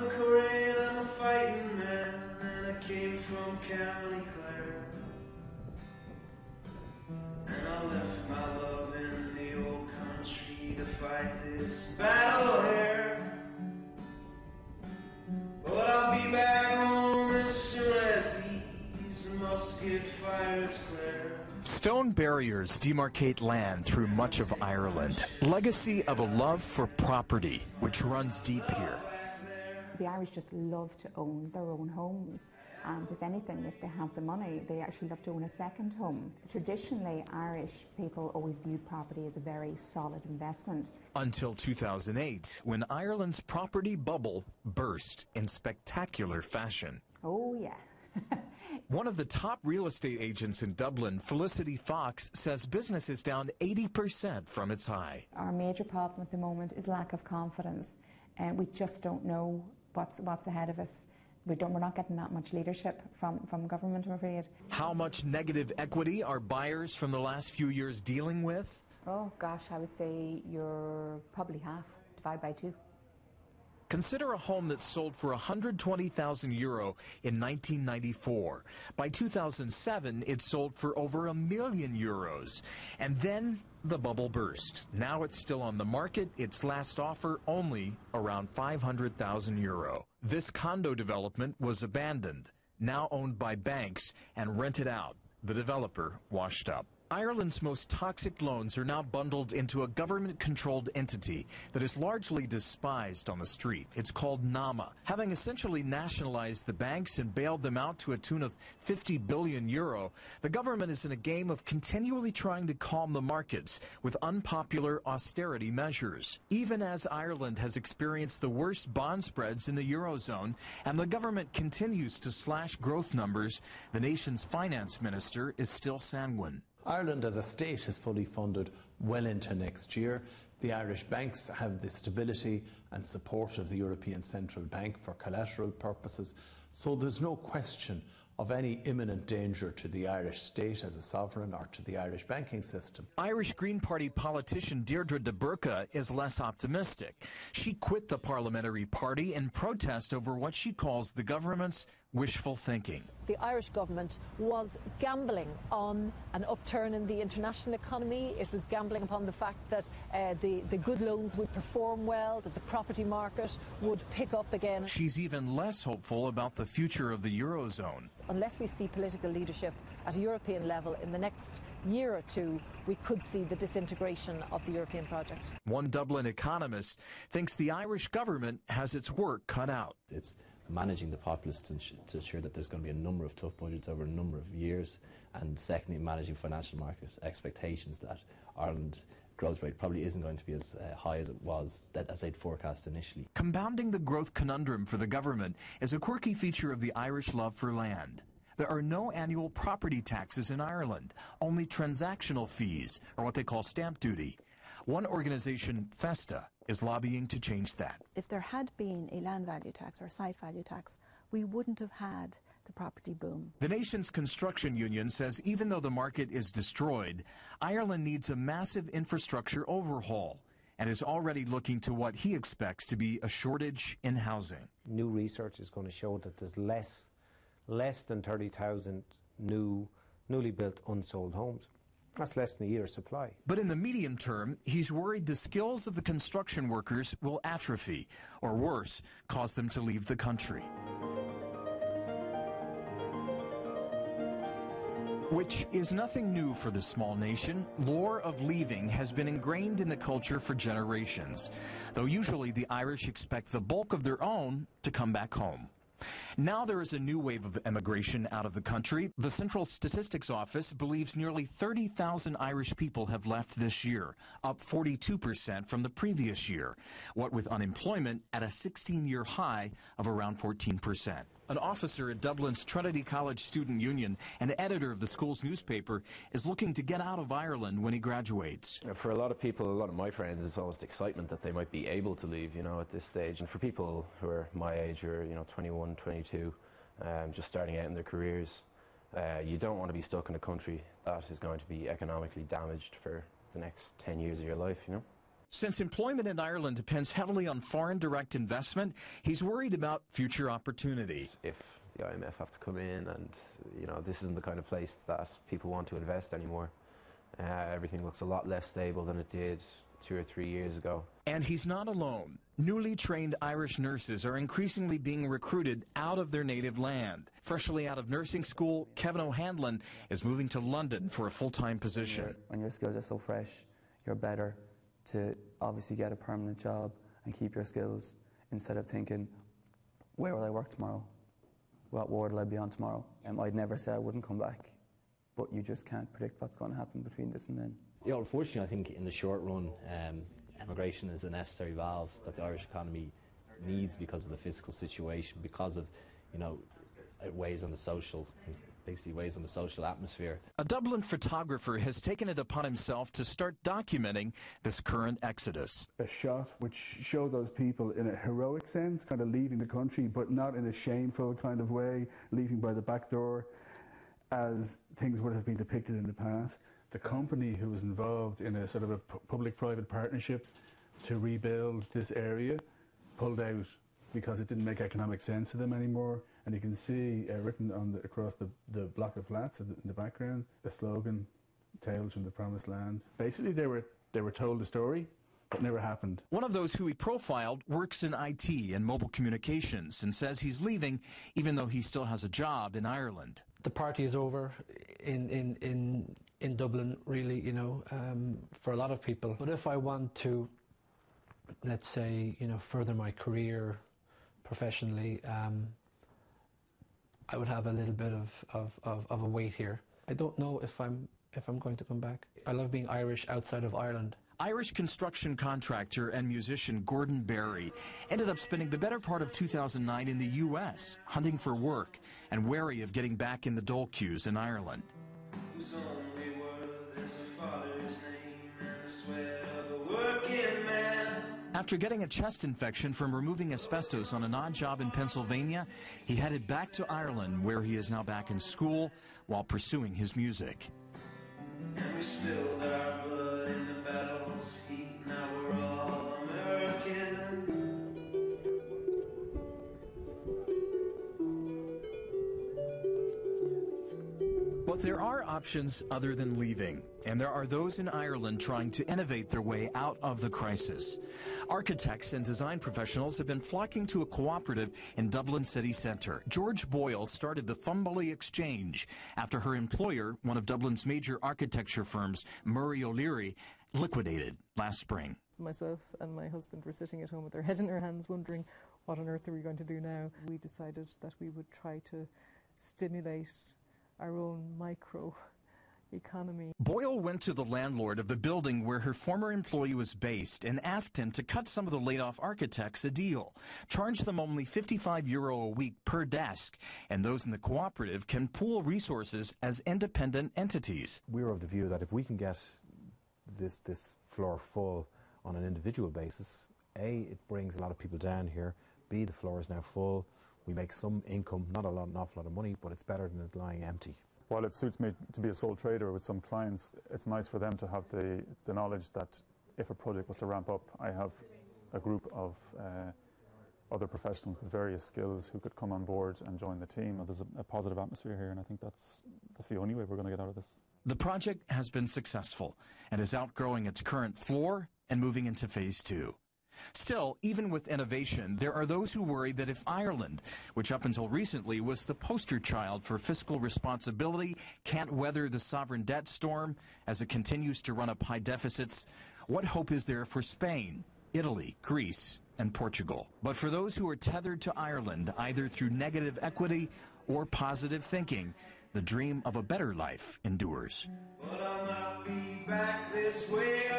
I'm a Korean, I'm a fighting man, and I came from County Clare. And I left my love in the old country to fight this battle here. But I'll be back home as soon as these musket fires clear. Stone barriers demarcate land through much of Ireland. Legacy of a love for property, which runs deep here. The Irish just love to own their own homes. And if anything, if they have the money, they actually love to own a second home. Traditionally, Irish people always viewed property as a very solid investment. Until 2008, when Ireland's property bubble burst in spectacular fashion. Oh, yeah. One of the top real estate agents in Dublin, Felicity Fox, says business is down 80% from its high. Our major problem at the moment is lack of confidence, and we just don't know what's ahead of us. We're not getting that much leadership from government, I'm afraid. How much negative equity are buyers from the last few years dealing with? Oh gosh, I would say you're probably half, divide by 2. Consider a home that sold for €120,000 in 1994. By 2007, it sold for over €1 million. And then the bubble burst. Now it's still on the market, its last offer only around €500,000. This condo development was abandoned, now owned by banks and rented out. The developer washed up. Ireland's most toxic loans are now bundled into a government-controlled entity that is largely despised on the street. It's called NAMA. Having essentially nationalized the banks and bailed them out to a tune of €50 billion, the government is in a game of continually trying to calm the markets with unpopular austerity measures. Even as Ireland has experienced the worst bond spreads in the Eurozone and the government continues to slash growth numbers, the nation's finance minister is still sanguine. Ireland as a state is fully funded well into next year. The Irish banks have the stability and support of the European Central Bank for collateral purposes, so there's no question of any imminent danger to the Irish state as a sovereign or to the Irish banking system. Irish Green Party politician Deirdre de Burca is less optimistic. She quit the parliamentary party in protest over what she calls the government's wishful thinking. The Irish government was gambling on an upturn in the international economy. It was gambling upon the fact that the good loans would perform well, that the property market would pick up again. She's even less hopeful about the future of the Eurozone. Unless we see political leadership at a European level in the next year or two, we could see the disintegration of the European project. One Dublin economist thinks the Irish government has its work cut out. It's managing the populace to ensure that there's going to be a number of tough budgets over a number of years, and secondly, managing financial market expectations that Ireland's growth rate probably isn't going to be as high as it was, as they'd forecast initially. Compounding the growth conundrum for the government is a quirky feature of the Irish love for land. There are no annual property taxes in Ireland, only transactional fees, or what they call stamp duty. One organization, Festa, is lobbying to change that. If there had been a land value tax or a site value tax, we wouldn't have had the property boom. The nation's construction union says even though the market is destroyed, Ireland needs a massive infrastructure overhaul and is already looking to what he expects to be a shortage in housing. New research is going to show that there's less than 30,000 newly built unsold homes. That's less than a year's supply. But in the medium term, he's worried the skills of the construction workers will atrophy, or worse, cause them to leave the country. Which is nothing new for the small nation. Lore of leaving has been ingrained in the culture for generations, though usually the Irish expect the bulk of their own to come back home. Now there is a new wave of emigration out of the country. The Central Statistics Office believes nearly 30,000 Irish people have left this year, up 42% from the previous year, what with unemployment at a 16-year high of around 14%. An officer at Dublin's Trinity College Student Union and editor of the school's newspaper is looking to get out of Ireland when he graduates. For a lot of people, a lot of my friends, it's almost excitement that they might be able to leave, at this stage. And for people who are my age, who are, 21, 22, just starting out in their careers, you don't want to be stuck in a country that is going to be economically damaged for the next 10 years of your life, Since employment in Ireland depends heavily on foreign direct investment, he's worried about future opportunity. If the IMF have to come in and, this isn't the kind of place that people want to invest anymore. Everything looks a lot less stable than it did 2 or 3 years ago. And he's not alone. Newly trained Irish nurses are increasingly being recruited out of their native land. Freshly out of nursing school, Kevin O'Hanlon is moving to London for a full-time position. When your skills are so fresh, you're better to obviously get a permanent job and keep your skills instead of thinking, where will I work tomorrow? What ward will I be on tomorrow? I'd never say I wouldn't come back, but you just can't predict what's going to happen between this and then. Yeah, unfortunately, I think in the short run, immigration is a necessary valve that the Irish economy needs because of the fiscal situation, because of, it weighs on the social, basically weighs on the social atmosphere. A Dublin photographer has taken it upon himself to start documenting this current exodus. A shot which showed those people in a heroic sense, kind of leaving the country, but not in a shameful kind of way, leaving by the back door, as things would have been depicted in the past. The company who was involved in a sort of a public-private partnership to rebuild this area pulled out because it didn't make economic sense to them anymore. And you can see written on across the block of flats in the background, the slogan, "Tales from the Promised Land." Basically, they were told a story, but never happened. One of those who he profiled works in IT and mobile communications and says he's leaving even though he still has a job in Ireland. The party is over in Dublin, really, for a lot of people. But if I want to, let's say, further my career professionally, I would have a little bit of a wait here. I don't know if I'm going to come back. I love being Irish outside of Ireland. Irish construction contractor and musician Gordon Barry ended up spending the better part of 2009 in the U.S., hunting for work and wary of getting back in the dole queues in Ireland. Whose only word is a father's name and the sweat of a working man. After getting a chest infection from removing asbestos on an odd job in Pennsylvania, he headed back to Ireland, where he is now back in school while pursuing his music. And we spilled our blood in the battle's heat, now we're all American. But there are options other than leaving, and there are those in Ireland trying to innovate their way out of the crisis. Architects and design professionals have been flocking to a cooperative in Dublin city centre. George Boyle started the Thumbley Exchange after her employer, one of Dublin's major architecture firms, Murray O'Leary, liquidated last spring. Myself and my husband were sitting at home with our head in our hands wondering what on earth are we going to do now. We decided that we would try to stimulate our own micro economy. Boyle went to the landlord of the building where her former employee was based and asked him to cut some of the laid-off architects a deal, charge them only €55 a week per desk, and those in the cooperative can pool resources as independent entities. We're of the view that if we can get this floor full on an individual basis, A, it brings a lot of people down here, B, the floor is now full, we make some income, not an awful lot of money, but it's better than it lying empty. While it suits me to be a sole trader with some clients, it's nice for them to have the knowledge that if a project was to ramp up, I have a group of other professionals with various skills who could come on board and join the team. There's a positive atmosphere here, and I think that's the only way we're going to get out of this. The project has been successful and is outgrowing its current floor and moving into phase 2. Still, even with innovation, there are those who worry that if Ireland, which up until recently was the poster child for fiscal responsibility, can't weather the sovereign debt storm as it continues to run up high deficits, what hope is there for Spain, Italy, Greece, and Portugal? But for those who are tethered to Ireland, either through negative equity or positive thinking, the dream of a better life endures. But I'll not be back this way.